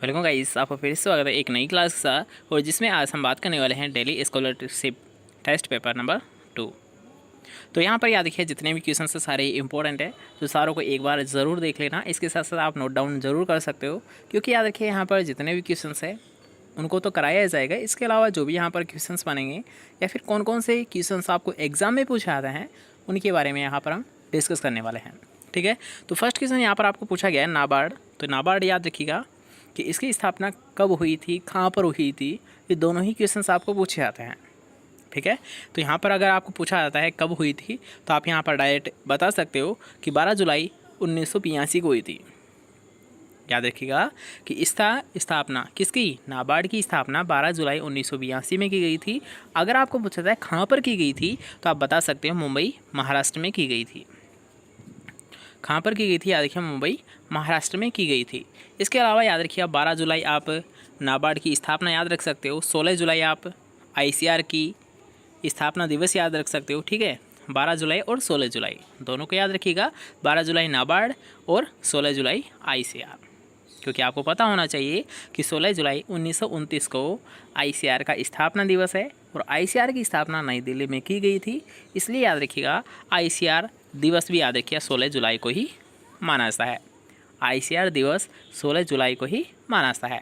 Welcome guys, आपका फिर से स्वागत है एक नई क्लास के साथ। और जिसमें आज हम बात करने वाले हैं daily scholarship test paper number 2। तो यहाँ पर याद रखिए जितने भी क्वेश्चन है सारे इंपॉर्टेंट है, तो सारों को एक बार ज़रूर देख लेना। इसके साथ साथ आप नोट डाउन ज़रूर कर सकते हो, क्योंकि याद रखिए यहाँ पर जितने भी क्वेश्चन है उनको तो कराया जाएगा। इसके अलावा जो भी यहाँ पर क्वेश्चन बनेंगे या फिर कौन कौन से क्वेश्चन आपको एग्जाम में पूछे आते हैं उनके बारे में यहाँ पर हम डिस्कस करने वाले हैं। ठीक है, तो फर्स्ट क्वेश्चन यहाँ पर आपको पूछा गया है नाबार्ड। तो नाबार्ड याद रखिएगा कि इसकी स्थापना कब हुई थी, कहाँ पर हुई थी, ये दोनों ही क्वेश्चंस आपको पूछे जाते हैं। ठीक है, तो यहाँ पर अगर आपको पूछा जाता है कब हुई थी, तो आप यहाँ पर डायरेक्ट बता सकते हो कि 12 जुलाई 1982 को हुई थी। याद रखिएगा कि इसका स्थापना किसकी, नाबार्ड की स्थापना 12 जुलाई 1982 में की गई थी। अगर आपको पूछा जाता है कहाँ पर की गई थी, तो आप बता सकते हो मुंबई महाराष्ट्र में की गई थी। कहाँ पर की गई थी, याद रखिए मुंबई महाराष्ट्र में की गई थी। इसके अलावा याद रखिए 12 जुलाई आप नाबार्ड की स्थापना याद रख सकते हो। 16 जुलाई आप आईसीआर की स्थापना दिवस याद रख सकते हो। ठीक है, 12 जुलाई और 16 जुलाई दोनों को याद रखिएगा। 12 जुलाई नाबार्ड और 16 जुलाई आईसीआर, क्योंकि आपको पता होना चाहिए कि 16 जुलाई 1929 को आईसीआर का स्थापना दिवस है और आईसीआर की स्थापना नई दिल्ली में की गई थी। इसलिए याद रखिएगा आईसीआर दिवस भी याद रखिए 16 जुलाई को ही माना जाता है। आईसीआर दिवस 16 जुलाई को ही माना जाता है।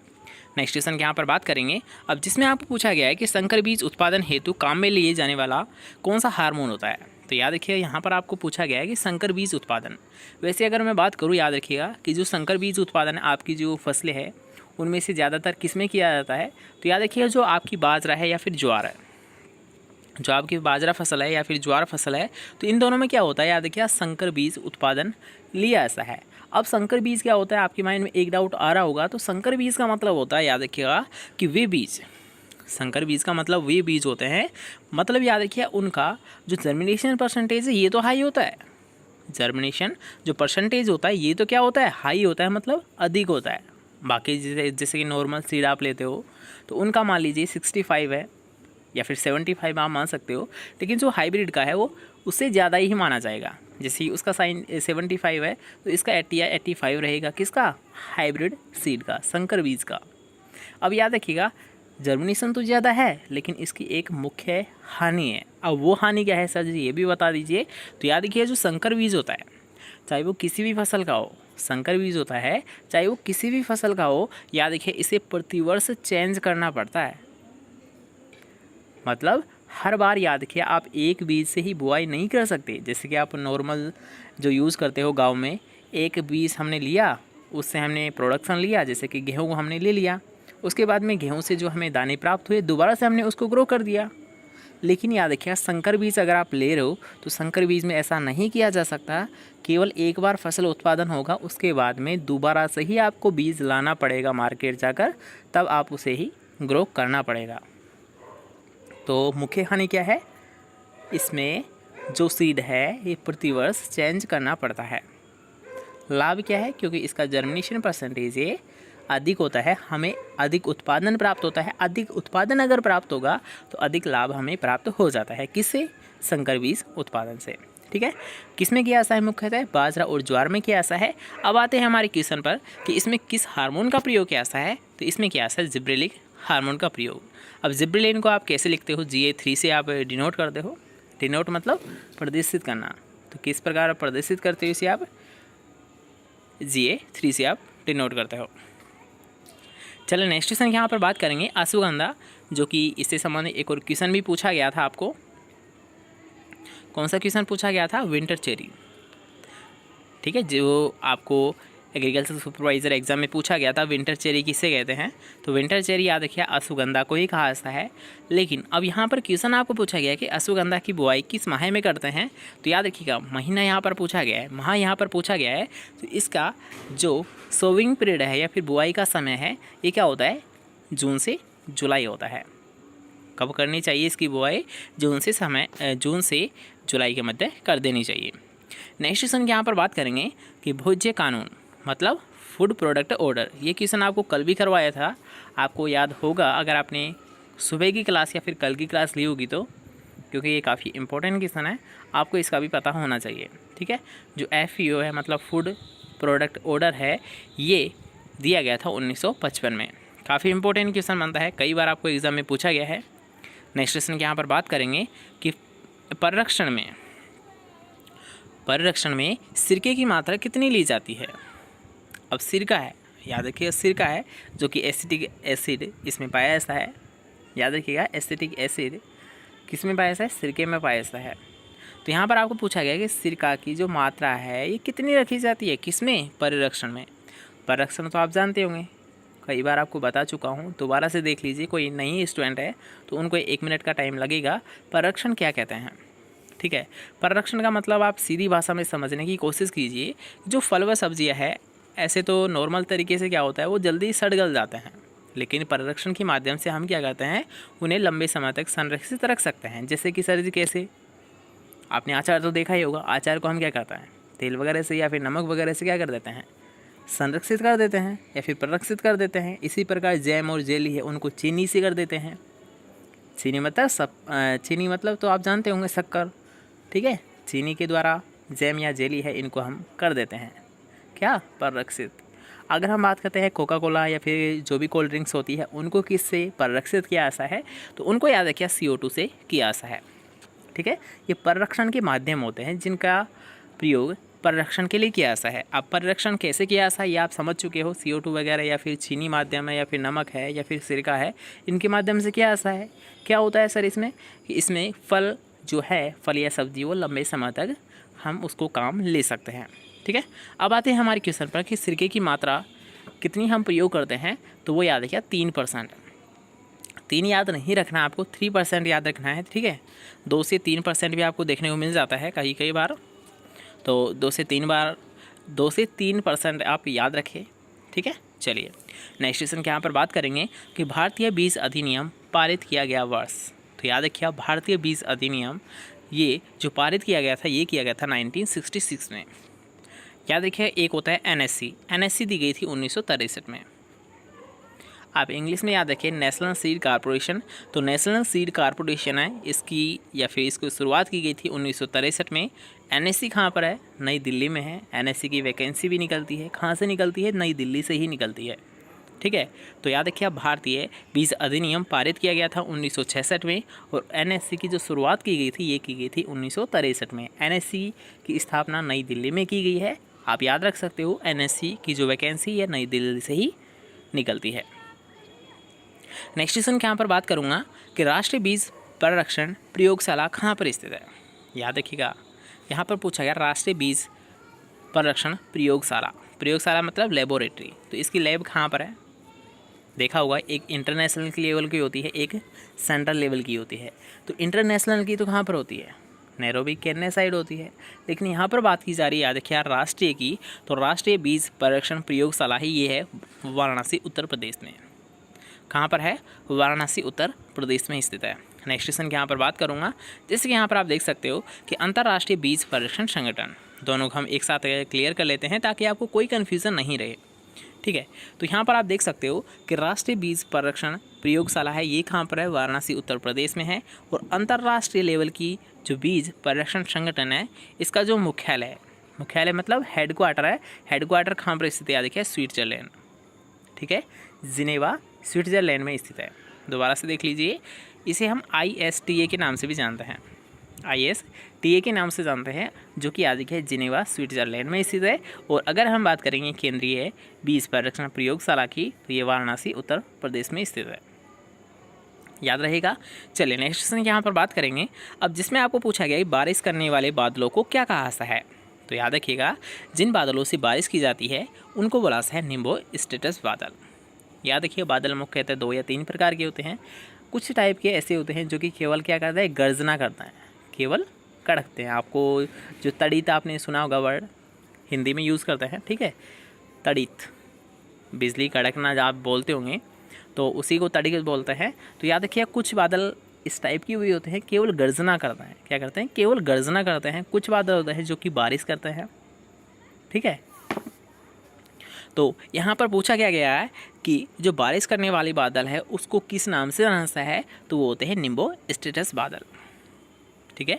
नेक्स्ट क्वेश्चन की यहाँ पर बात करेंगे अब, जिसमें आपको पूछा गया है कि संकर बीज उत्पादन हेतु काम में लिए जाने वाला कौन सा हार्मोन होता है। तो याद रखिए यहाँ पर आपको पूछा गया है कि संकर बीज उत्पादन। वैसे अगर मैं बात करूँ, याद रखिएगा कि जो संकर बीज उत्पादन है आपकी जो फसलें हैं उनमें से ज़्यादातर किस में किया जाता है। तो याद रखिएगा जो आपकी बाजरा है या फिर ज्वार है, जो आपकी बाजरा फसल है या फिर ज्वार फसल है, तो इन दोनों में क्या होता है, याद रखिए संकर बीज उत्पादन लिया ऐसा है। अब संकर बीज क्या होता है, आपके माइंड में एक डाउट आ रहा होगा। तो संकर बीज का मतलब होता है, याद रखिएगा कि वे बीज, संकर बीज का मतलब वे बीज होते हैं, मतलब याद रखिए उनका जो जर्मिनेशन परसेंटेज है ये तो हाई होता है। जर्मिनेशन जो परसेंटेज होता है ये तो क्या होता है, हाई होता है, मतलब अधिक होता है। बाकी जैसे कि नॉर्मल सीड आप लेते हो तो उनका मान लीजिए 65 है या फिर 75 आप मान सकते हो, लेकिन जो हाइब्रिड का है वो उससे ज़्यादा ही माना जाएगा। जैसे उसका साइन 75 है तो इसका 80 या 85 रहेगा, किसका, हाइब्रिड सीड का, संकर बीज का। अब याद रखिएगा जर्मिनेशन तो ज़्यादा है लेकिन इसकी एक मुख्य हानि है। अब वो हानि क्या है सर जी, ये भी बता दीजिए। तो याद रखिए जो संकर बीज होता है चाहे वो किसी भी फसल का हो, संकर बीज होता है चाहे वो किसी भी फसल का हो, याद रखिए इसे प्रतिवर्ष चेंज करना पड़ता है। मतलब हर बार याद रखिए आप एक बीज से ही बुआई नहीं कर सकते। जैसे कि आप नॉर्मल जो यूज़ करते हो गांव में, एक बीज हमने लिया उससे हमने प्रोडक्शन लिया, जैसे कि गेहूं को हमने ले लिया, उसके बाद में गेहूं से जो हमें दाने प्राप्त हुए दोबारा से हमने उसको ग्रो कर दिया। लेकिन याद रखिए संकर बीज अगर आप ले रहे हो तो संकर बीज में ऐसा नहीं किया जा सकता। केवल एक बार फसल उत्पादन होगा उसके बाद में दोबारा से ही आपको बीज लाना पड़ेगा मार्केट जाकर, तब आप उसे ही ग्रो करना पड़ेगा। तो मुख्य हानि क्या है, इसमें जो सीड है ये प्रतिवर्ष चेंज करना पड़ता है। लाभ क्या है, क्योंकि इसका जर्मिनेशन परसेंटेज ये अधिक होता है, हमें अधिक उत्पादन प्राप्त होता है। अधिक उत्पादन अगर प्राप्त होगा तो अधिक लाभ हमें प्राप्त हो जाता है, किससे, संकर बीज उत्पादन से। ठीक है, किस में किया ऐसा है, मुख्यतः बाजरा और ज्वार में किया ऐसा है। अब आते हैं हमारे क्वेश्चन पर कि इसमें किस हार्मोन का प्रयोग किया ऐसा है। तो इसमें किया ऐसा है जिब्रेलिक हार्मोन का प्रयोग। अब जिब्रेलिन को आप कैसे लिखते हो, GA3 से आप डिनोट करते हो। डिनोट मतलब प्रदर्शित करना, तो किस प्रकार प्रदर्शित करते हो इसे आप, GA3 से आप डिनोट करते हो। चलो नेक्स्ट क्वेश्चन यहाँ पर बात करेंगे अश्वगंधा, जो कि इससे संबंधित एक और क्वेश्चन भी पूछा गया था आपको। कौन सा क्वेश्चन पूछा गया था, विंटर चेरी। ठीक है, जो आपको एग्रीकल्चर सुपरवाइजर एग्जाम में पूछा गया था, विंटर चेरी किसे कहते हैं। तो विंटर चेरी याद रखिए अश्वगंधा को ही कहा जाता है। लेकिन अब यहाँ पर क्वेश्चन आपको पूछा गया है कि अश्वगंधा की बुआई किस माह में करते हैं। तो याद रखिएगा महीना यहाँ पर पूछा गया है, माह यहाँ पर पूछा गया है। तो इसका जो सोविंग पीरियड है या फिर बुआई का समय है ये क्या होता है, जून से जुलाई होता है। कब करनी चाहिए इसकी बुआई, जून से जुलाई के मध्य कर देनी चाहिए। नेक्स्ट क्वेश्चन यहाँ पर बात करेंगे कि भोज्य कानून मतलब फूड प्रोडक्ट ऑर्डर। ये क्वेश्चन आपको कल भी करवाया था, आपको याद होगा अगर आपने सुबह की क्लास या फिर कल की क्लास ली होगी तो, क्योंकि ये काफ़ी इंपॉर्टेंट क्वेश्चन है, आपको इसका भी पता होना चाहिए। ठीक है, जो FPO है मतलब फूड प्रोडक्ट ऑर्डर है, ये दिया गया था 1955 में। काफ़ी इंपॉर्टेंट क्वेश्चन बनता है, कई बार आपको एग्जाम में पूछा गया है। नेक्स्ट क्वेश्चन की यहाँ पर बात करेंगे कि परिरक्षण में सिरके की मात्रा कितनी ली जाती है। अब सिरका है, याद रखिएगा सिरका है जो कि एसिटिक एसिड इसमें पाया जाता है। याद रखिएगा एसिटिक एसिड किस में पाया जाता है, सिरके में पाया जाता है। तो यहाँ पर आपको पूछा गया कि सिरका की जो मात्रा है ये कितनी रखी जाती है, किसमें, परिरक्षण में। परिरक्षण तो आप जानते होंगे, कई बार आपको बता चुका हूँ, दोबारा से देख लीजिए। कोई नई स्टूडेंट है तो उनको 1 मिनट का टाइम लगेगा। परिरक्षण क्या कहते हैं, ठीक है। परिरक्षण का मतलब आप सीधी भाषा में समझने की कोशिश कीजिए। जो फल व सब्जियाँ है, ऐसे तो नॉर्मल तरीके से क्या होता है वो जल्दी सड़ गल जाते हैं, लेकिन परिरक्षण के माध्यम से हम क्या करते हैं, उन्हें लंबे समय तक संरक्षित रख सकते हैं। जैसे कि सर जी कैसे, आपने अचार तो देखा ही होगा, अचार को हम क्या करते हैं, तेल वगैरह से या फिर नमक वगैरह से क्या कर देते हैं, संरक्षित कर देते हैं या फिर परिरक्षित कर देते हैं। इसी प्रकार जैम और जेली है उनको चीनी से कर देते हैं। चीनी मतलब तो आप जानते होंगे शक्कर, ठीक है। चीनी के द्वारा जैम या जेली है इनको हम कर देते हैं क्या, परिरक्षित। अगर हम बात करते हैं कोका कोला या फिर जो भी कोल्ड ड्रिंक्स होती है उनको किससे परिरक्षित किया जाता है, तो उनको याद रखिए CO2 से किया जाता है, ठीक है। ये परिरक्षण के माध्यम होते हैं जिनका प्रयोग परिरक्षण के लिए किया जाता है। अब परिरक्षण कैसे किया जाता है ये आप समझ चुके हो, CO2 वगैरह या फिर चीनी माध्यम है या फिर नमक है या फिर सिरका है, इनके माध्यम से किया जाता है। क्या होता है सर इसमें, कि इसमें फल जो है, फल या सब्जी, वो लंबे समय तक हम उसको काम ले सकते हैं, ठीक है। अब आते हैं हमारे क्वेश्चन पर कि सिरके की मात्रा कितनी हम प्रयोग करते हैं, तो वो याद रखिए 3%। 3 याद नहीं रखना आपको, 3% याद रखना है, ठीक है। 2 से 3% भी आपको देखने को मिल जाता है कई बार, तो 2 से 3% आप याद रखें, ठीक है। चलिए नेक्स्ट क्वेश्चन के यहाँ पर बात करेंगे कि भारतीय बीज अधिनियम पारित किया गया वर्ष। तो याद रखिए भारतीय बीज अधिनियम ये जो पारित किया गया था ये किया गया था 1966 में। याद रखिए एक होता है NSC दी गई थी 1963 में। आप इंग्लिश में याद रखिए नेशनल सीड कॉर्पोरेशन। तो नेशनल सीड कॉर्पोरेशन है इसकी या फिर इसको शुरुआत की गई थी 1963 में। NSC कहाँ पर है, नई दिल्ली में है। NSC की वैकेंसी भी निकलती है, कहाँ से निकलती है, नई दिल्ली से ही निकलती है, ठीक है। तो याद रखिए भारतीय बीज अधिनियम पारित किया गया था 1966 में, और NSC की जो शुरुआत की गई थी ये की गई थी 1963 में। NSC की स्थापना नई दिल्ली में की गई है। आप याद रख सकते हो NSC की जो वैकेंसी है नई दिल्ली से ही निकलती है। नेक्स्ट क्वेश्चन के यहाँ पर बात करूँगा कि राष्ट्रीय बीज परिरक्षण प्रयोगशाला कहाँ पर स्थित है। याद रखिएगा यहाँ पर पूछा गया राष्ट्रीय बीज परिरक्षण प्रयोगशाला मतलब लेबोरेटरी। तो इसकी लैब कहाँ पर है, देखा होगा एक इंटरनेशनल की लेवल की होती है, एक सेंट्रल लेवल की होती है। तो इंटरनेशनल की तो कहाँ पर होती है, नैरोबी केन्या साइड होती है, लेकिन यहाँ पर बात की जा रही है याद रखिए राष्ट्रीय की। तो राष्ट्रीय बीज परिरक्षण प्रयोगशाला ही ये है वाराणसी उत्तर प्रदेश में। कहाँ पर है, वाराणसी उत्तर प्रदेश में स्थित है। नेक्स्ट क्वेश्चन की यहाँ पर बात करूँगा, जैसे कि यहाँ पर आप देख सकते हो कि अंतर्राष्ट्रीय बीज परिरक्षण संगठन, दोनों को हम एक साथ क्लियर कर लेते हैं ताकि आपको कोई कन्फ्यूज़न नहीं रहे, ठीक है। तो यहाँ पर आप देख सकते हो कि राष्ट्रीय बीज परिरक्षण प्रयोगशाला है ये कहाँ पर है, वाराणसी उत्तर प्रदेश में है। और अंतर्राष्ट्रीय लेवल की जो बीज परिरक्षण संगठन है इसका जो मुख्यालय मतलब हेडक्वार्टर है, हेडक्वार्टर कहाँ पर स्थित है, याद रखिए स्विट्जरलैंड, ठीक है, जिनेवा स्विट्जरलैंड में स्थित है। दोबारा से देख लीजिए, इसे हम ISTA के नाम से भी जानते हैं, ISTA के नाम से जानते हैं, जो कि याद रखिए जिनेवा स्विट्जरलैंड में स्थित है। और अगर हम बात करेंगे केंद्रीय बीज परिरक्षण प्रयोगशाला की तो ये वाराणसी उत्तर प्रदेश में स्थित है, याद रहेगा। चलिए नेक्स्ट क्वेश्चन यहाँ पर बात करेंगे अब, जिसमें आपको पूछा गया कि बारिश करने वाले बादलों को क्या कहा जाता है। तो याद रखिएगा जिन बादलों से बारिश की जाती है उनको बोला जाता है निम्बो स्टेटस बादल। याद रखिए बादल मुख्यतः 2 या 3 प्रकार के होते हैं। कुछ टाइप के ऐसे होते हैं जो कि केवल क्या करता है, गर्जना करता है, केवल कड़कते हैं। आपको जो तड़ित आपने सुना होगा वर्ड, हिंदी में यूज़ करते हैं, ठीक है, तड़ित, बिजली कड़कना जब आप बोलते होंगे तो उसी को तड़ित बोलते हैं। तो याद रखिए कुछ बादल इस टाइप की हुई होते हैं, केवल गर्जना करते हैं। क्या करते हैं, केवल गर्जना करते हैं। कुछ बादल होते हैं जो कि बारिश करते हैं, ठीक है। तो यहाँ पर पूछा क्या गया है कि जो बारिश करने वाली बादल है उसको किस नाम से जाना जाता है, तो वो होते हैं निम्बो स्टेटस बादल, ठीक है।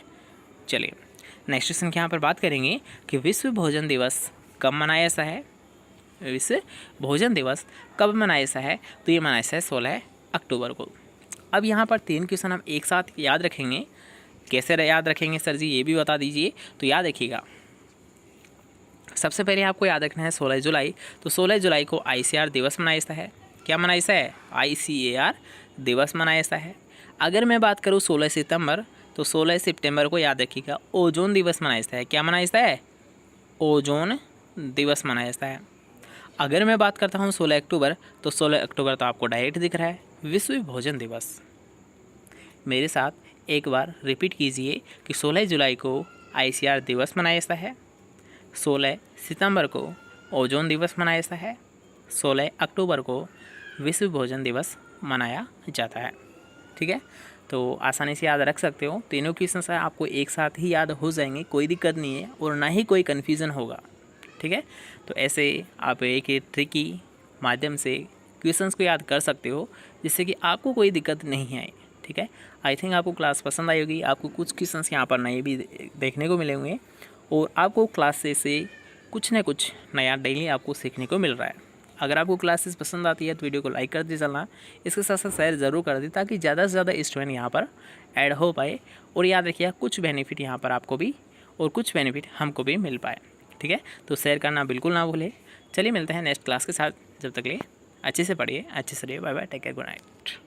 चलिए नेक्स्ट क्वेश्चन के यहाँ पर बात करेंगे कि विश्व भोजन दिवस कब मनाया जाता है। विश्व भोजन दिवस कब मनाया जाता है? तो ये मनाया जाता है 16 अक्टूबर को। अब यहाँ पर 3 क्वेश्चन हम एक साथ याद रखेंगे। कैसे याद रखेंगे सर जी, ये भी बता दीजिए। तो याद रखिएगा, सबसे पहले आपको याद रखना है 16 जुलाई। तो 16 जुलाई को ICAR दिवस मनाया जाता है। क्या मनाया जाता है? ICAR दिवस मनाया जाता है। अगर मैं बात करूँ 16 सितंबर, तो 16 सितंबर को याद रखिएगा ओजोन दिवस मनाया जाता है। क्या मनाया जाता है? ओजोन दिवस मनाया जाता है। अगर मैं बात करता हूँ 16 अक्टूबर, तो 16 अक्टूबर तो आपको डायरेक्ट दिख रहा है, विश्व भोजन दिवस। मेरे साथ एक बार रिपीट कीजिए कि 16 जुलाई को ICAR दिवस मनाया जाता है, 16 सितंबर को ओजोन दिवस मनाया जाता है, 16 अक्टूबर को विश्व भोजन दिवस मनाया जाता है। ठीक है, तो आसानी से याद रख सकते हो। तीनों क्वेश्चन आपको एक साथ ही याद हो जाएंगे, कोई दिक्कत नहीं है और ना ही कोई कन्फ्यूज़न होगा। ठीक है, तो ऐसे आप एक ट्रिकी माध्यम से क्वेश्चंस को याद कर सकते हो, जिससे कि आपको कोई दिक्कत नहीं आए। ठीक है, आई थिंक आपको क्लास पसंद आई होगी। आपको कुछ क्वेश्चंस यहाँ पर नए भी देखने को मिले होंगे और आपको क्लासेस से कुछ न कुछ नया डेली आपको सीखने को मिल रहा है। अगर आपको क्लासेस पसंद आती है तो वीडियो को लाइक कर दे चलना, इसके साथ साथ शेयर ज़रूर कर दे, ताकि ज़्यादा से ज़्यादा स्टूडेंट यहाँ पर ऐड हो पाए। और याद रखिए, कुछ बेनिफिट यहाँ पर आपको भी और कुछ बेनिफिट हमको भी मिल पाए। ठीक है, तो शेयर करना बिल्कुल ना भूलें। चलिए मिलते हैं नेक्स्ट क्लास के साथ, जब तक लिए अच्छे से पढ़िए, अच्छे से रहिए। Bye bye, take care, good night.